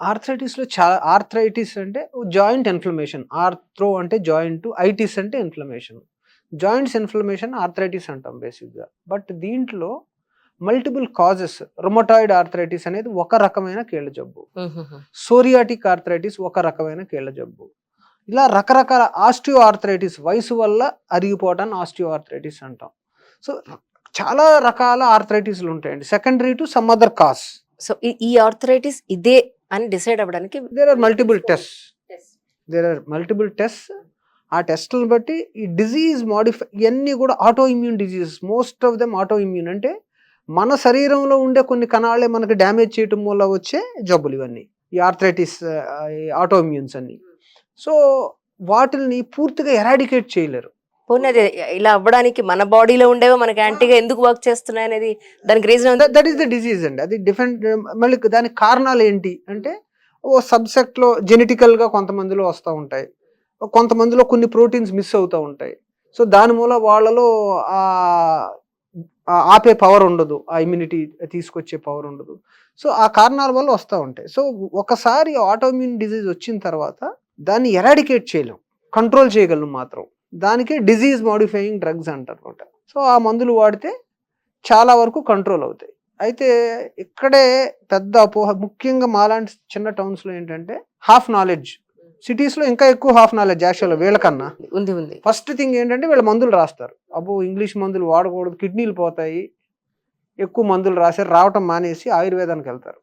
ఆర్థరైటిస్‌లో చాలా ఆర్థరైటిస్ అంటే joint inflammation. Arthro అంటే జాయింట్, ఐటిస్ అంటే ఇన్‌ఫ్లమేషన్. జాయింట్స్ ఇన్‌ఫ్లమేషన్ ఆర్థరైటిస్ అంటాం బేసిక్‌గా. బట్ దీంట్లో మల్టిపుల్ కాజెస్. రుమటాయిడ్ ఆర్థరైటిస్ అనేది ఒక రకమైన కీళ్ళ జబ్బు. హుహుహు. సోరియాటిక్ ఆర్థరైటిస్ ఒక రకమైన కీళ్ళ జబ్బు. ఇలా రకరకాల ఆస్టియో ఆర్థరైటిస్ వయసు వల్ల అరిగిపోవడాన్ని ఆస్టియో ఆర్థరైటిస్ అంటాం. సో, చాలా రకాల ఆర్థరైటిస్‌లు ఉంటాయండి. Secondary to some other cause. So, ఈ ఆర్థరైటిస్ ఇదే అని డిసైడ్ అవ్వడానికి there are multiple tests. There are multiple tests. ఆ టెస్ట్‌లని బట్టి ఈ డిసీజ్ ఇయన్నీ కూడా autoimmune diseases. Most of them autoimmune. అంటే మన శరీరంలో ఉండే కొన్ని కణాలే మనకి డ్యామేజ్ చేయటం వల్ల వచ్చే జబ్బులు ఇవన్నీ. ఈ ఆర్థరైటిస్ ఈ ఆటో ఇమ్యూన్స్ అన్నీ. సో, వాటిల్ని పూర్తిగా ఎరాడికేట్ చేయలేరు. పోనీ అది ఇలా అవ్వడానికి మన బాడీలో ఉండేవో మనకి యాంటీగా ఎందుకు వర్క్ చేస్తున్నాయి అనేది దానికి reason that is the disease అండి. అది డిఫరెంట్. మళ్ళీ దానికి కారణాలేంటి అంటే, ఓ సబ్‌సెక్ట్‌లో జెనెటికల్‌గా కొంతమందిలో వస్తా ఉంటాయి. కొంతమందిలో కొన్ని ప్రోటీన్స్ మిస్ అవుతా ఉంటాయి. సో, దాని మూల వాళ్ళలో ఆహ్, ఆపే పవర్ ఉండదు. ఆ ఇమ్యూనిటీ తీసుకొచ్చే పవర్ ఉండదు. సో, ఆ కారణాల వల్ల వస్తా ఉంటాయి. సో, ఒకసారి ఆటోఇమ్యూన్ డిసీజ్ వచ్చిన తర్వాత దాన్ని ఎరాడికేట్ చేయలేం. కంట్రోల్ చేయగలం మాత్రం. దానికే డిసీజ్ మోడిఫైయింగ్ డ్రగ్స్ అంటారనమాట. సో, ఆ మందులు వాడితే చాలా వరకు కంట్రోల్ అవుతాయి. అయితే ఇక్కడే పెద్ద అపోహ ముఖ్యంగా మాలాంటి చిన్న టౌన్స్‌లో ఏంటంటే హాఫ్ నాలెడ్జ్. సిటీస్‌లో ఇంకా ఎక్కువ హాఫ్ నాలెడ్జ్ యాక్చువల్‌గా వీళ్ళకన్నా. ఉంది. ఫస్ట్ థింగ్ ఏంటంటే వీళ్ళు మందులు రాస్తారు. అబ్బో! ఇంగ్లీష్ మందులు వాడకూడదు, కిడ్నీలు పోతాయి. ఎక్కువ మందులు రాసారు. రావటం మానేసి ఆయుర్వేదానికెళ్తారు.